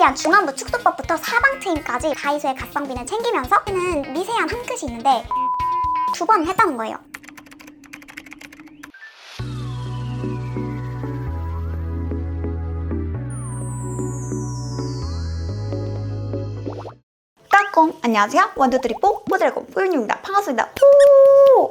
트렌디한 중안부 축소법부터 사방 트임까지 다이소의 가성비는 챙기면서 는 미세한 한 끗이 있는데 2번 했다는 거예요. 안녕하세요. 원투쓰리뽀 모델곰 뿌윤입니다. 반갑습니다.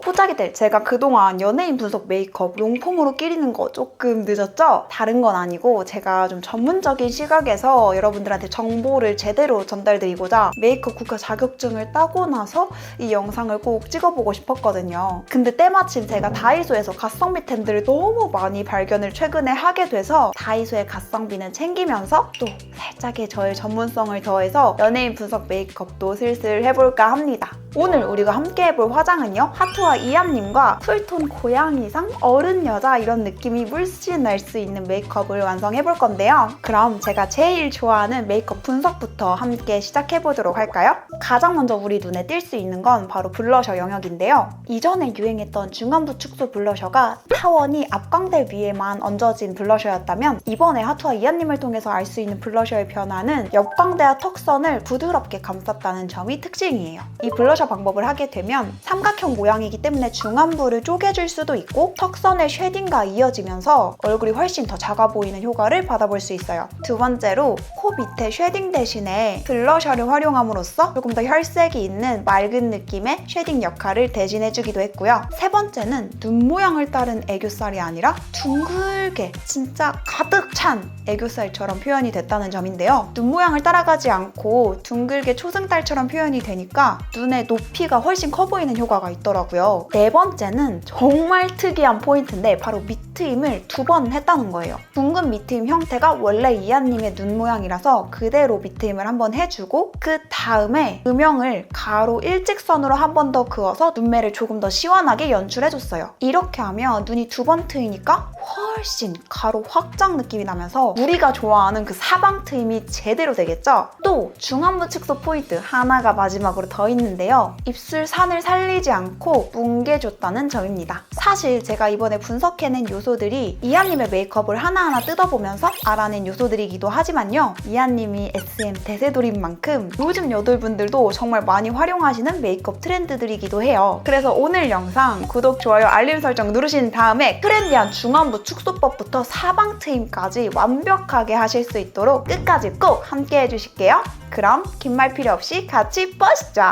포자기들, 제가 그동안 연예인 분석 메이크업 용품으로 끼리는 거 조금 늦었죠? 다른 건 아니고 제가 좀 전문적인 시각에서 여러분들한테 정보를 제대로 전달드리고자 메이크업 국가 자격증을 따고 나서 이 영상을 꼭 찍어보고 싶었거든요. 근데 때마침 제가 다이소에서 가성비템들을 너무 많이 발견을 최근에 하게 돼서 다이소의 가성비는 챙기면서 또 살짝의 저의 전문성을 더해서 연예인 분석 메이크업도 슬슬 해볼까 합니다. 오늘 우리가 함께 해볼 화장은요, 하투아 이안님과 쿨톤 고양이상 어른 여자 이런 느낌이 물씬 날 수 있는 메이크업을 완성해볼 건데요. 그럼 제가 제일 좋아하는 메이크업 분석부터 함께 시작해보도록 할까요? 가장 먼저 우리 눈에 띌 수 있는 건 바로 블러셔 영역인데요. 이전에 유행했던 중안부 축소 블러셔가 타원이 앞광대 위에만 얹어진 블러셔였다면 이번에 하투아 이안님을 통해서 알 수 있는 블러셔의 변화는 옆광대와 턱선을 부드럽게 감쌌다는 점이 특징이에요. 이 블러셔 방법을 하게 되면 삼각형 모양이기 때문에 중안부를 쪼개줄 수도 있고 턱선의 쉐딩과 이어지면서 얼굴이 훨씬 더 작아 보이는 효과를 받아볼 수 있어요. 두 번째로 코 밑에 쉐딩 대신에 블러셔를 활용함으로써 조금 더 혈색이 있는 맑은 느낌의 쉐딩 역할을 대신해주기도 했고요. 세 번째는 눈 모양을 따른 애교살이 아니라 둥글게 진짜 가득 찬 애교살처럼 표현이 됐다는 점인데요. 눈 모양을 따라가지 않고 둥글게 초승달처럼 표현이 되니까 눈의 높이가 훨씬 커 보이는 효과가 있더라고요. 네 번째는 정말 특이한 포인트인데 바로 밑트임을 2번 했다는 거예요. 둥근 밑트임 형태가 원래 이안님의 눈 모양이라서 그대로 밑트임을 한번 해주고 그 다음에 음영을 가로 일직선으로 한 번 더 그어서 눈매를 조금 더 시원하게 연출해줬어요. 이렇게 하면 눈이 2번 트이니까 훨씬 가로 확장 느낌이 나면서 우리가 좋아하는 그 사방 트임이 제대로 되겠죠? 또 중안부 축소 포인트 하나가 마지막으로 더 있는데요. 입술 산을 살리지 않고 뭉개줬다는 점입니다. 사실 제가 이번에 분석해낸 요소들이 이안님의 메이크업을 하나하나 뜯어보면서 알아낸 요소들이기도 하지만요. 이안님이 SM 대세돌인 만큼 요즘 여돌분들도 정말 많이 활용하시는 메이크업 트렌드들이기도 해요. 그래서 오늘 영상 구독, 좋아요, 알림 설정 누르신 다음에 트렌디한 중안부 축소법부터 사방 트임까지 완벽하게 하실 수 있도록 끝까지 꼭 함께 해주실게요. 그럼 긴 말 필요 없이 같이 보시죠.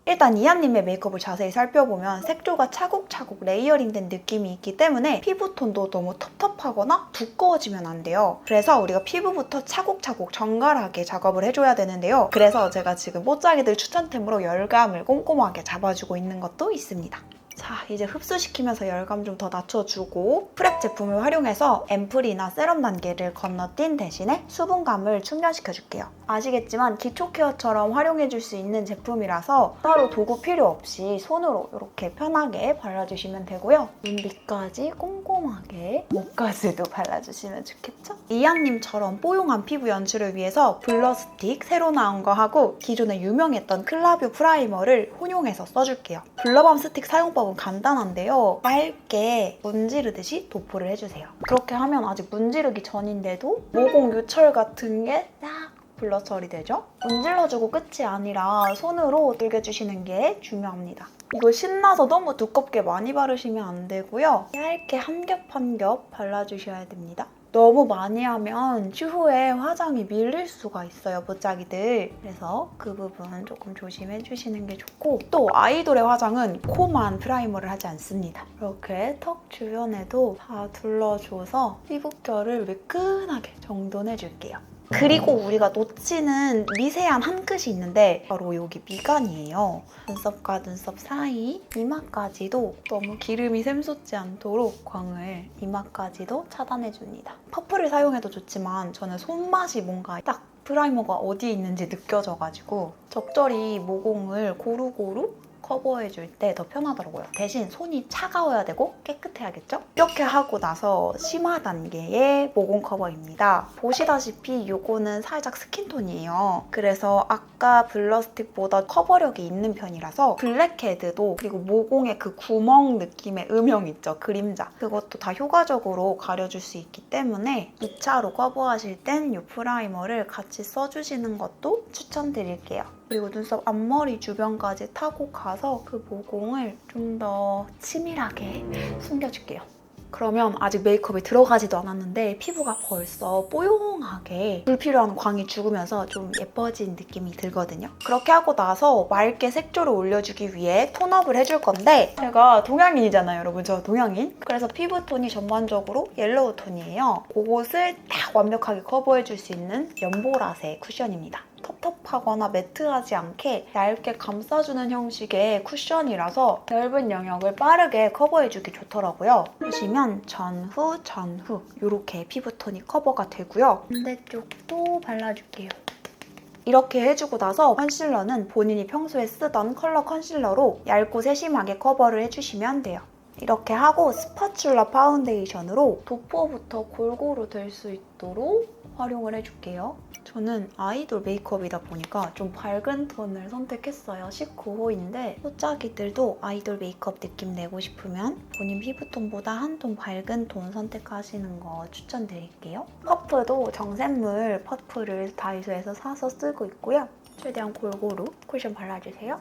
일단 이안님의 메이크업을 자세히 살펴보면 색조가 차곡차곡 레이어링된 느낌이 있기 때문에 피부톤도 너무 텁텁하거나 두꺼워지면 안 돼요. 그래서 우리가 피부부터 차곡차곡 정갈하게 작업을 해줘야 되는데요. 그래서 제가 지금 뽀짝이들 추천템으로 열감을 꼼꼼하게 잡아주고 있는 것도 있습니다. 자, 이제 흡수시키면서 열감 좀 더 낮춰주고 프랩 제품을 활용해서 앰플이나 세럼 단계를 건너뛴 대신에 수분감을 충전시켜줄게요. 아시겠지만 기초 케어처럼 활용해줄 수 있는 제품이라서 따로 도구 필요 없이 손으로 이렇게 편하게 발라주시면 되고요. 눈 밑까지 꼼꼼하게, 목까지도 발라주시면 좋겠죠? 이안님처럼 뽀용한 피부 연출을 위해서 블러 스틱 새로 나온 거 하고 기존에 유명했던 클라뷰 프라이머를 혼용해서 써줄게요. 블러밤 스틱 사용법은 간단한데요. 얇게 문지르듯이 도포를 해주세요. 그렇게 하면 아직 문지르기 전인데도 모공 요철 같은 게 딱 블러 처리되죠? 문질러주고 끝이 아니라 손으로 dur겨주시는 게 중요합니다. 이거 신나서 너무 두껍게 많이 바르시면 안 되고요. 얇게 한 겹 한 겹 발라주셔야 됩니다. 너무 많이 하면 추후에 화장이 밀릴 수가 있어요, 뽀짝이들. 그래서 그 부분 조금 조심해 주시는 게 좋고 또 아이돌의 화장은 코만 프라이머를 하지 않습니다. 이렇게 턱 주변에도 다 둘러줘서 피부결을 매끈하게 정돈해줄게요. 그리고 우리가 놓치는 미세한 한 끗이 있는데 바로 여기 미간이에요. 눈썹과 눈썹 사이 이마까지도 너무 기름이 샘솟지 않도록 광을 이마까지도 차단해줍니다. 퍼플을 사용해도 좋지만 저는 손맛이 뭔가 딱 프라이머가 어디에 있는지 느껴져가지고 적절히 모공을 고루고루 커버해줄 때 더 편하더라고요. 대신 손이 차가워야 되고 깨끗해야겠죠? 이렇게 하고 나서 심화 단계의 모공 커버입니다. 보시다시피 이거는 살짝 스킨톤이에요. 그래서 아까 블러스틱보다 커버력이 있는 편이라서 블랙헤드도 그리고 모공의 그 구멍 느낌의 음영 있죠? 그림자. 그것도 다 효과적으로 가려줄 수 있기 때문에 2차로 커버하실 땐 이 프라이머를 같이 써주시는 것도 추천드릴게요. 그리고 눈썹 앞머리 주변까지 타고 가서 그 모공을 좀 더 치밀하게 숨겨줄게요. 그러면 아직 메이크업이 들어가지도 않았는데 피부가 벌써 뽀용하게 불필요한 광이 죽으면서 좀 예뻐진 느낌이 들거든요. 그렇게 하고 나서 맑게 색조를 올려주기 위해 톤업을 해줄 건데 제가 동양인이잖아요, 여러분. 저 동양인. 그래서 피부톤이 전반적으로 옐로우 톤이에요. 그곳을 딱 완벽하게 커버해줄 수 있는 연보라색 쿠션입니다. 텁텁하거나 매트하지 않게 얇게 감싸주는 형식의 쿠션이라서 넓은 영역을 빠르게 커버해주기 좋더라고요. 보시면 전후, 전후 이렇게 피부톤이 커버가 되고요. 반대쪽도 발라줄게요. 이렇게 해주고 나서 컨실러는 본인이 평소에 쓰던 컬러 컨실러로 얇고 세심하게 커버를 해주시면 돼요. 이렇게 하고 스파츌라 파운데이션으로 도포부터 골고루 될 수 있도록 활용을 해줄게요. 저는 아이돌 메이크업이다 보니까 좀 밝은 톤을 선택했어요. 19호인데 소짜기들도 아이돌 메이크업 느낌 내고 싶으면 본인 피부톤보다 한 톤 밝은 톤 선택하시는 거 추천드릴게요. 퍼프도 정샘물 퍼프를 다이소에서 사서 쓰고 있고요. 최대한 골고루 쿠션 발라주세요.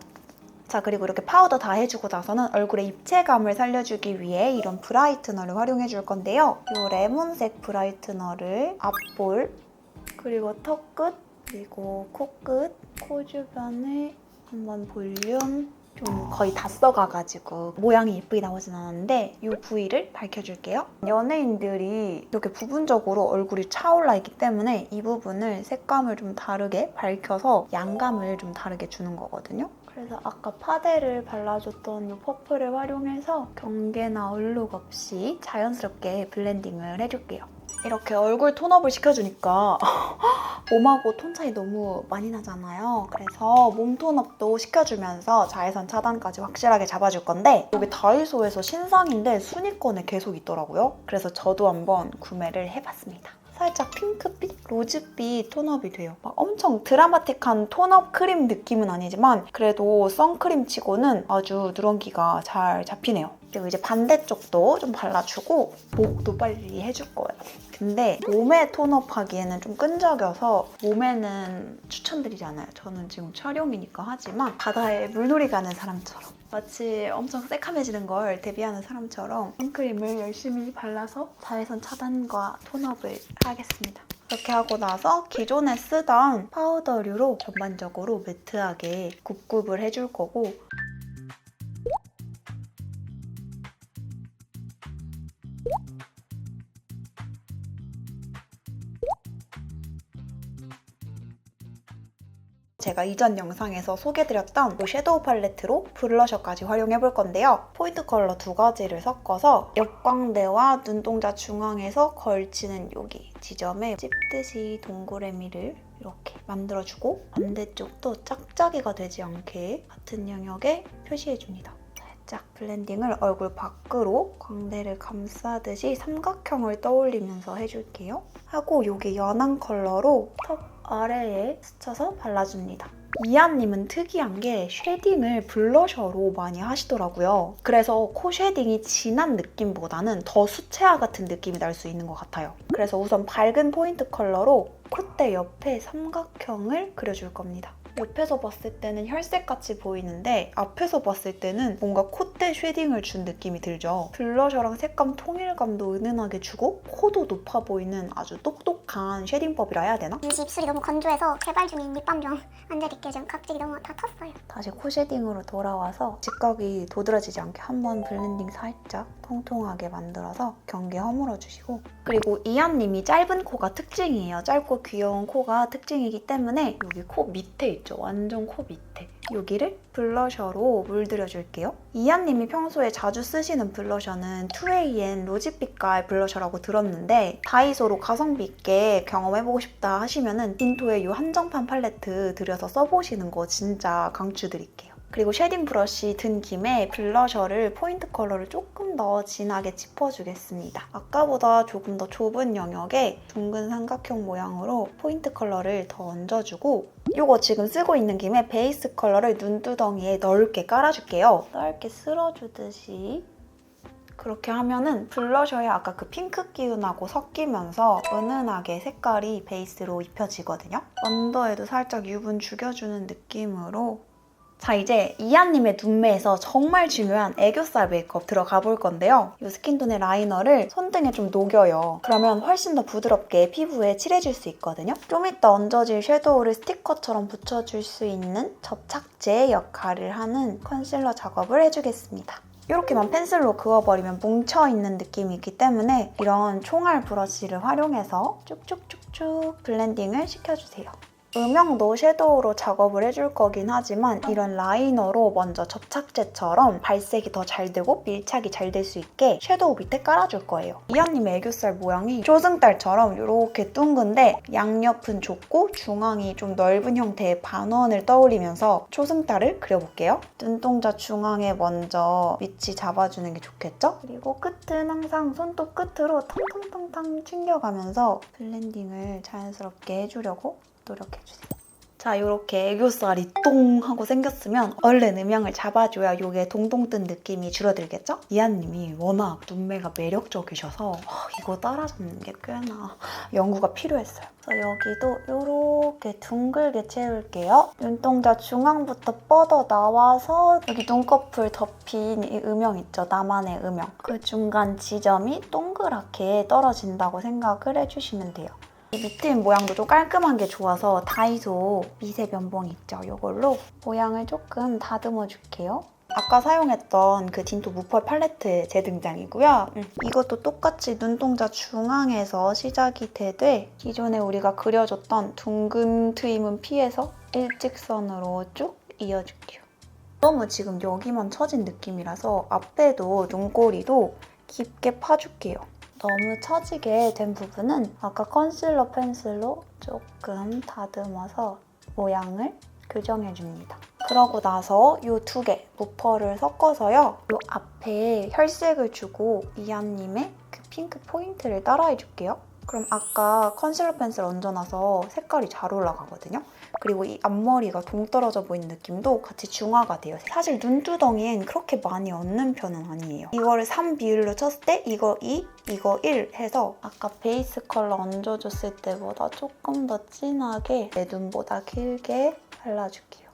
자, 그리고 이렇게 파우더 다 해주고 나서는 얼굴에 입체감을 살려주기 위해 이런 브라이트너를 활용해줄 건데요. 이 레몬색 브라이트너를 앞볼, 그리고 턱끝, 그리고 코끝, 코 주변에 한번 볼륨 좀 거의 다 써가가지고 모양이 예쁘게 나오진 않았는데 이 부위를 밝혀줄게요. 연예인들이 이렇게 부분적으로 얼굴이 차올라 있기 때문에 이 부분을 색감을 좀 다르게 밝혀서 양감을 좀 다르게 주는 거거든요. 그래서 아까 파데를 발라줬던 이 퍼플을 활용해서 경계나 얼룩 없이 자연스럽게 블렌딩을 해줄게요. 이렇게 얼굴 톤업을 시켜주니까 몸하고 톤 차이 너무 많이 나잖아요. 그래서 몸 톤업도 시켜주면서 자외선 차단까지 확실하게 잡아줄 건데 여기 다이소에서 신상인데 순위권에 계속 있더라고요. 그래서 저도 한번 구매를 해봤습니다. 살짝 핑크빛, 로즈빛 톤업이 돼요. 막 엄청 드라마틱한 톤업 크림 느낌은 아니지만 그래도 선크림 치고는 아주 누런기가 잘 잡히네요. 그리고 이제 반대쪽도 좀 발라주고 목도 빨리 해줄 거예요. 근데 몸에 톤업하기에는 좀 끈적여서 몸에는 추천드리지 않아요. 저는 지금 촬영이니까 하지만 바다에 물놀이 가는 사람처럼 마치 엄청 새카매지는 걸 대비하는 사람처럼 선크림을 열심히 발라서 자외선 차단과 톤업을 하겠습니다. 이렇게 하고 나서 기존에 쓰던 파우더류로 전반적으로 매트하게 굽굽을 해줄 거고 제가 이전 영상에서 소개드렸던 이 섀도우 팔레트로 블러셔까지 활용해볼 건데요. 포인트 컬러 2가지를 섞어서 옆광대와 눈동자 중앙에서 걸치는 여기 지점에 찝듯이 동그라미를 이렇게 만들어주고 반대쪽도 짝짝이가 되지 않게 같은 영역에 표시해줍니다. 살짝 블렌딩을 얼굴 밖으로 광대를 감싸듯이 삼각형을 떠올리면서 해줄게요. 하고 여기 연한 컬러로 턱 아래에 스쳐서 발라줍니다. 이하님은 특이한 게 쉐딩을 블러셔로 많이 하시더라고요. 그래서 코 쉐딩이 진한 느낌보다는 더 수채화 같은 느낌이 날 수 있는 것 같아요. 그래서 우선 밝은 포인트 컬러로 콧대 옆에 삼각형을 그려줄 겁니다. 옆에서 봤을 때는 혈색같이 보이는데 앞에서 봤을 때는 뭔가 콧대 쉐딩을 준 느낌이 들죠. 블러셔랑 색감 통일감도 은은하게 주고 코도 높아 보이는 아주 똑똑한 쉐딩법이라 해야 되나? 유지 입술이 너무 건조해서 개발 중인 립밤 좀 앉아있게 좀 각질이 너무 다 텄어요. 다시 코 쉐딩으로 돌아와서 직각이 도드라지지 않게 한번 블렌딩 살짝 통통하게 만들어서 경계 허물어주시고 그리고 이하님이 짧은 코가 특징이에요. 짧고 귀여운 코가 특징이기 때문에 여기 코 밑에 있죠. 완전 코 밑에. 여기를 블러셔로 물들여줄게요. 이하님이 평소에 자주 쓰시는 블러셔는 2AM 로지빛깔 블러셔라고 들었는데 다이소로 가성비 있게 경험해보고 싶다 하시면은 딘토의 이 한정판 팔레트 들여서 써보시는 거 진짜 강추드릴게요. 그리고 쉐딩 브러쉬 든 김에 블러셔를 포인트 컬러를 조금 더 진하게 짚어주겠습니다. 아까보다 조금 더 좁은 영역에 둥근 삼각형 모양으로 포인트 컬러를 더 얹어주고 이거 지금 쓰고 있는 김에 베이스 컬러를 눈두덩이에 넓게 깔아줄게요. 넓게 쓸어주듯이 그렇게 하면은 블러셔에 아까 그 핑크 기운하고 섞이면서 은은하게 색깔이 베이스로 입혀지거든요. 언더에도 살짝 유분 죽여주는 느낌으로 자, 이제 이하님의 눈매에서 정말 중요한 애교살 메이크업 들어가 볼 건데요. 이 스킨톤의 라이너를 손등에 좀 녹여요. 그러면 훨씬 더 부드럽게 피부에 칠해줄 수 있거든요. 좀 이따 얹어질 섀도우를 스티커처럼 붙여줄 수 있는 접착제 역할을 하는 컨실러 작업을 해주겠습니다. 이렇게만 펜슬로 그어버리면 뭉쳐있는 느낌이 있기 때문에 이런 총알 브러쉬를 활용해서 쭉쭉쭉쭉 블렌딩을 시켜주세요. 음영도 섀도우로 작업을 해줄 거긴 하지만 이런 라이너로 먼저 접착제처럼 발색이 더 잘 되고 밀착이 잘 될 수 있게 섀도우 밑에 깔아줄 거예요. 이하님의 애교살 모양이 초승달처럼 이렇게 둥근데 양옆은 좁고 중앙이 좀 넓은 형태의 반원을 떠올리면서 초승달을 그려볼게요. 눈동자 중앙에 먼저 위치 잡아주는 게 좋겠죠? 그리고 끝은 항상 손톱 끝으로 탕탕탕탕 챙겨가면서 블렌딩을 자연스럽게 해주려고 노력해주세요. 자, 이렇게 애교살이 똥 하고 생겼으면 얼른 음영을 잡아줘야 이게 동동 뜬 느낌이 줄어들겠죠? 이하님이 워낙 눈매가 매력적이셔서 이거 따라잡는 게 꽤나 연구가 필요했어요. 그래서 여기도 이렇게 둥글게 채울게요. 눈동자 중앙부터 뻗어 나와서 여기 눈꺼풀 덮인 이 음영 있죠? 나만의 음영. 그 중간 지점이 동그랗게 떨어진다고 생각을 해주시면 돼요. 이 밑에 모양도 좀 깔끔한 게 좋아서 다이소 미세 면봉 있죠? 이걸로 모양을 조금 다듬어 줄게요. 아까 사용했던 그 딘토 무펄 팔레트 재등장이고요. 이것도 똑같이 눈동자 중앙에서 시작이 되되 기존에 우리가 그려줬던 둥근 트임은 피해서 일직선으로 쭉 이어줄게요. 너무 지금 여기만 처진 느낌이라서 앞에도 눈꼬리도 깊게 파줄게요. 너무 처지게 된 부분은 아까 컨실러 펜슬로 조금 다듬어서 모양을 교정해줍니다. 그러고 나서 이 두 개 무펄을 섞어서요. 이 앞에 혈색을 주고 이하님의 그 핑크 포인트를 따라해줄게요. 그럼 아까 컨실러 펜슬 얹어놔서 색깔이 잘 올라가거든요. 그리고 이 앞머리가 동떨어져 보이는 느낌도 같이 중화가 돼요. 사실 눈두덩이엔 그렇게 많이 얹는 편은 아니에요. 이거를 3 비율로 쳤을 때 이거 2, 이거 1 해서 아까 베이스 컬러 얹어줬을 때보다 조금 더 진하게 내 눈보다 길게 발라줄게요.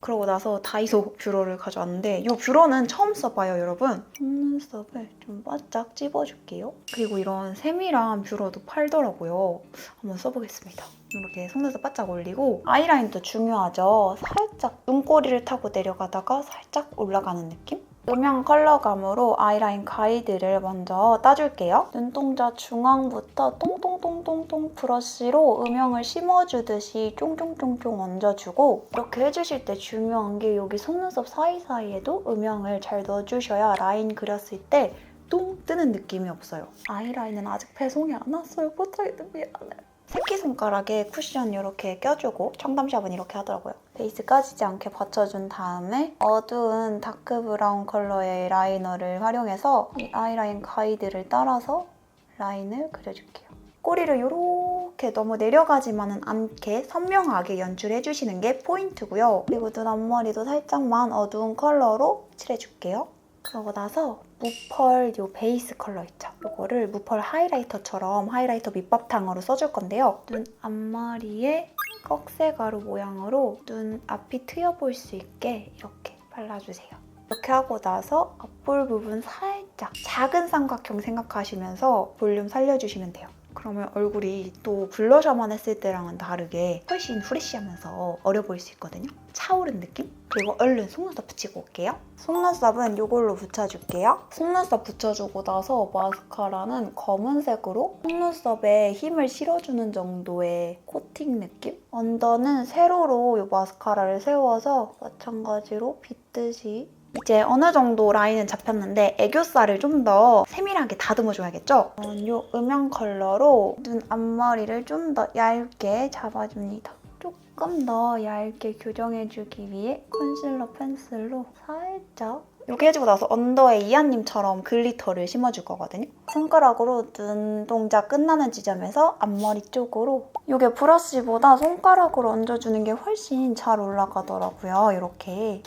그러고 나서 다이소 뷰러를 가져왔는데 이 뷰러는 처음 써봐요, 여러분. 속눈썹을 좀 바짝 찝어줄게요. 그리고 이런 세밀한 뷰러도 팔더라고요. 한번 써보겠습니다. 이렇게 속눈썹 바짝 올리고 아이라인도 중요하죠. 살짝 눈꼬리를 타고 내려가다가 살짝 올라가는 느낌? 음영 컬러감으로 아이라인 가이드를 먼저 따줄게요. 눈동자 중앙부터 똥똥똥똥똥 브러쉬로 음영을 심어주듯이 쫑쫑쫑쫑 얹어주고 이렇게 해주실 때 중요한 게 여기 속눈썹 사이사이에도 음영을 잘 넣어주셔야 라인 그렸을 때 똥 뜨는 느낌이 없어요. 아이라인은 아직 배송이 안 왔어요. 포차이드 미안해. 새끼손가락에 쿠션 이렇게 껴주고 청담샵은 이렇게 하더라고요. 베이스 까지지 않게 받쳐준 다음에 어두운 다크 브라운 컬러의 라이너를 활용해서 이 아이라인 가이드를 따라서 라인을 그려줄게요. 꼬리를 이렇게 너무 내려가지만은 않게 선명하게 연출해주시는 게 포인트고요. 그리고 눈 앞머리도 살짝만 어두운 컬러로 칠해줄게요. 그러고 나서 무펄 요 베이스 컬러 있죠? 이거를 무펄 하이라이터처럼 하이라이터 밑바탕으로 써줄 건데요. 눈 앞머리에 꺽쇠가루 모양으로 눈 앞이 트여 보일 수 있게 이렇게 발라주세요. 이렇게 하고 나서 앞볼 부분 살짝 작은 삼각형 생각하시면서 볼륨 살려주시면 돼요. 그러면 얼굴이 또 블러셔만 했을 때랑은 다르게 훨씬 프레쉬하면서 어려 보일 수 있거든요. 차오른 느낌? 그리고 얼른 속눈썹 붙이고 올게요. 속눈썹은 이걸로 붙여줄게요. 속눈썹 붙여주고 나서 마스카라는 검은색으로 속눈썹에 힘을 실어주는 정도의 코팅 느낌? 언더는 세로로 이 마스카라를 세워서 마찬가지로 빗듯이 이제 어느 정도 라인은 잡혔는데 애교살을 좀 더 세밀하게 다듬어줘야겠죠? 이 음영 컬러로 눈 앞머리를 좀 더 얇게 잡아줍니다. 조금 더 얇게 교정해주기 위해 컨실러 펜슬로 살짝 이렇게 해주고 나서 언더에 이하님처럼 글리터를 심어줄 거거든요. 손가락으로 눈 동작 끝나는 지점에서 앞머리 쪽으로 이게 브러쉬보다 손가락으로 얹어주는 게 훨씬 잘 올라가더라고요. 이렇게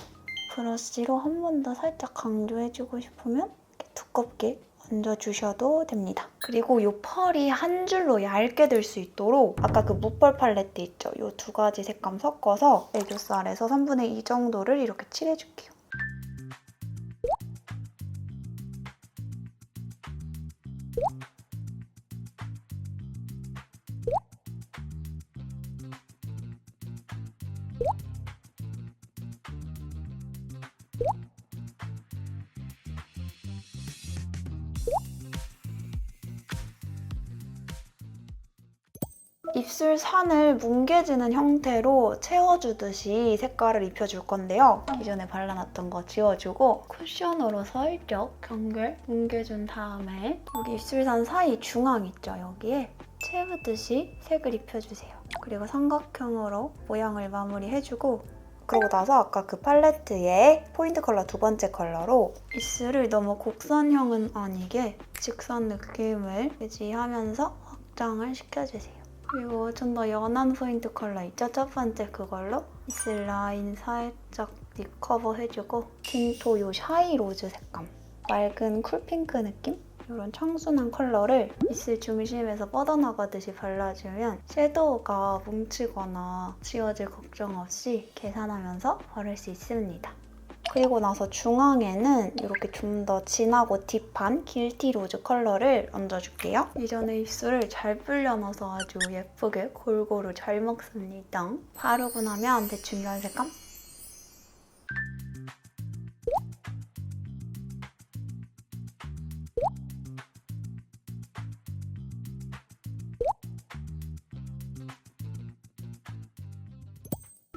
브러쉬로 한 번 더 살짝 강조해주고 싶으면 이렇게 두껍게 얹어주셔도 됩니다. 그리고 이 펄이 한 줄로 얇게 될 수 있도록 아까 그 무펄 팔레트 있죠? 이 두 가지 색감 섞어서 애교살에서 3분의 2 정도를 이렇게 칠해줄게요. 입술 산을 뭉개지는 형태로 채워주듯이 색깔을 입혀줄 건데요. 기존에 발라놨던 거 지워주고 쿠션으로 살짝 연결 뭉개준 다음에 여기 입술산 사이 중앙 있죠? 여기에 채우듯이 색을 입혀주세요. 그리고 삼각형으로 모양을 마무리해주고 그러고 나서 아까 그 팔레트의 포인트 컬러 두 번째 컬러로 입술을 너무 곡선형은 아니게 직선 느낌을 유지하면서 확장을 시켜주세요. 그리고 좀 더 연한 포인트 컬러 있죠? 첫 번째 그걸로 입술 라인 살짝 립 커버 해주고 틴토 요 샤이 로즈 색감 맑은 쿨핑크 느낌? 이런 청순한 컬러를 입술 중심에서 뻗어나가듯이 발라주면 섀도우가 뭉치거나 지워질 걱정 없이 계산하면서 바를 수 있습니다. 그리고 나서 중앙에는 이렇게 좀 더 진하고 딥한 길티 로즈 컬러를 얹어줄게요. 이전에 입술을 잘 불려놔서 아주 예쁘게 골고루 잘 먹습니다. 바르고 나면 대충 이런 색감?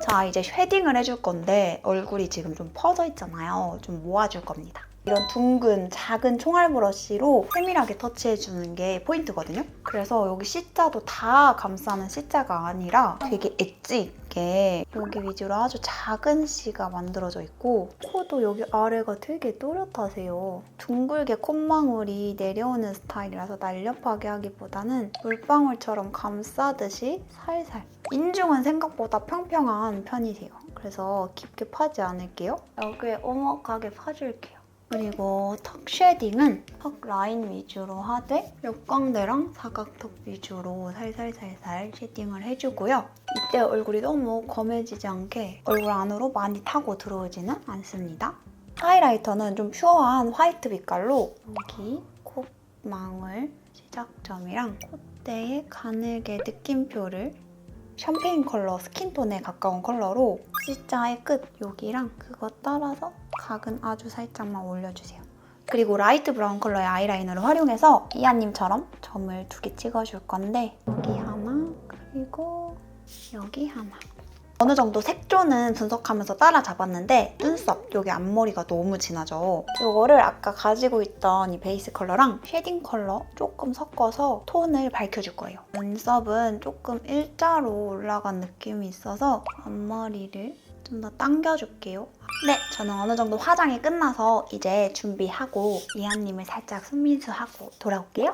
자, 이제 쉐딩을 해줄 건데 얼굴이 지금 좀 퍼져 있잖아요. 좀 모아줄 겁니다. 이런 둥근 작은 총알 브러쉬로 세밀하게 터치해주는 게 포인트거든요. 그래서 여기 C자도 다 감싸는 C자가 아니라 되게 엣지 있게 여기 위주로 아주 작은 C가 만들어져 있고 코도 여기 아래가 되게 또렷하세요. 둥글게 콧망울이 내려오는 스타일이라서 날렵하게 하기보다는 물방울처럼 감싸듯이 살살. 인중은 생각보다 평평한 편이세요. 그래서 깊게 파지 않을게요. 여기에 오목하게 파줄게요. 그리고 턱 쉐딩은 턱 라인 위주로 하되 역광대랑 사각턱 위주로 살살살살 쉐딩을 해주고요. 이때 얼굴이 너무 검해지지 않게 얼굴 안으로 많이 타고 들어오지는 않습니다. 하이라이터는 좀 퓨어한 화이트 빛깔로 여기 콧망울 시작점이랑 콧대의 가늘게 느낌표를 샴페인 컬러 스킨톤에 가까운 컬러로 C자의 끝 여기랑 그거 따라서 각은 아주 살짝만 올려주세요. 그리고 라이트 브라운 컬러의 아이라이너를 활용해서 이하님처럼 점을 2개 찍어줄 건데 여기 하나 그리고 여기 하나. 어느 정도 색조는 분석하면서 따라잡았는데 눈썹, 여기 앞머리가 너무 진하죠? 이거를 아까 가지고 있던 이 베이스 컬러랑 쉐딩 컬러 조금 섞어서 톤을 밝혀줄 거예요. 눈썹은 조금 일자로 올라간 느낌이 있어서 앞머리를 좀 더 당겨줄게요. 네, 저는 어느 정도 화장이 끝나서 이제 준비하고 이하님을 살짝 손민수하고 돌아올게요.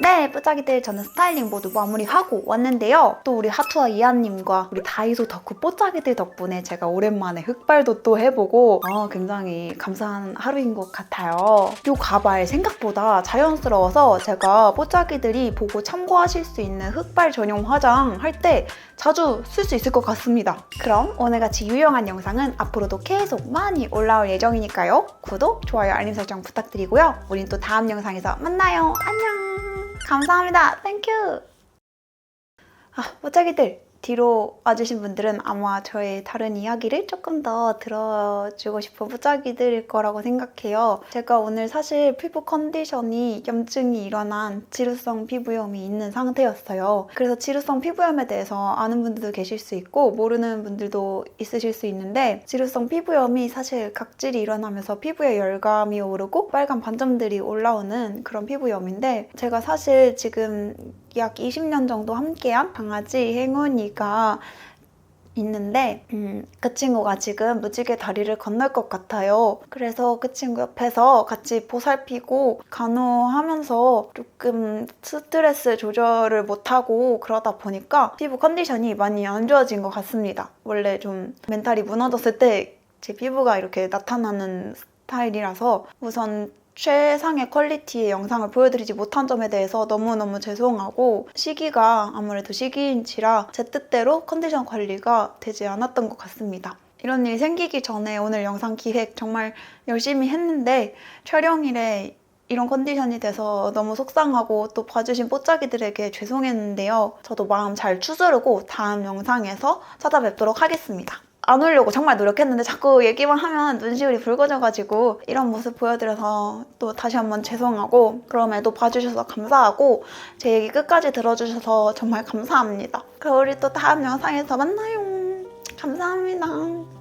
네, 뽀짝이들 저는 스타일링 모두 마무리하고 왔는데요. 또 우리 하투와 이하님과 우리 다이소 덕후 뽀짝이들 덕분에 제가 오랜만에 흑발도 또 해보고 굉장히 감사한 하루인 것 같아요. 이 가발 생각보다 자연스러워서 제가 뽀짝이들이 보고 참고하실 수 있는 흑발 전용 화장 할 때 자주 쓸 수 있을 것 같습니다. 그럼 오늘같이 유용한 영상은 앞으로도 계속 많이 올라올 예정이니까요. 구독, 좋아요, 알림 설정 부탁드리고요. 우린 또 다음 영상에서 만나요. 안녕! 감사합니다. 땡큐. 뽀짝이들, 뒤로 와주신 분들은 아마 저의 다른 이야기를 조금 더 들어주고 싶은 뽀짝이들일 거라고 생각해요. 제가 오늘 사실 피부 컨디션이 염증이 일어난 지루성 피부염이 있는 상태였어요. 그래서 지루성 피부염에 대해서 아는 분들도 계실 수 있고 모르는 분들도 있으실 수 있는데, 지루성 피부염이 사실 각질이 일어나면서 피부에 열감이 오르고 빨간 반점들이 올라오는 그런 피부염인데, 제가 사실 지금 약 20년 정도 함께한 강아지 행운이가 있는데 그 친구가 지금 무지개 다리를 건널 것 같아요. 그래서 그 친구 옆에서 같이 보살피고 간호하면서 조금 스트레스 조절을 못하고 그러다 보니까 피부 컨디션이 많이 안 좋아진 것 같습니다. 원래 좀 멘탈이 무너졌을 때 제 피부가 이렇게 나타나는 스타일이라서 우선 최상의 퀄리티의 영상을 보여드리지 못한 점에 대해서 너무너무 죄송하고, 시기가 아무래도 시기인지라 제 뜻대로 컨디션 관리가 되지 않았던 것 같습니다. 이런 일이 생기기 전에 오늘 영상 기획 정말 열심히 했는데 촬영일에 이런 컨디션이 돼서 너무 속상하고 또 봐주신 뽀짝이들에게 죄송했는데요. 저도 마음 잘 추스르고 다음 영상에서 찾아뵙도록 하겠습니다. 안 오려고 정말 노력했는데 자꾸 얘기만 하면 눈시울이 붉어져가지고 이런 모습 보여드려서 또 다시 한번 죄송하고, 그럼에도 봐주셔서 감사하고 제 얘기 끝까지 들어주셔서 정말 감사합니다. 그럼 우리 또 다음 영상에서 만나요. 감사합니다.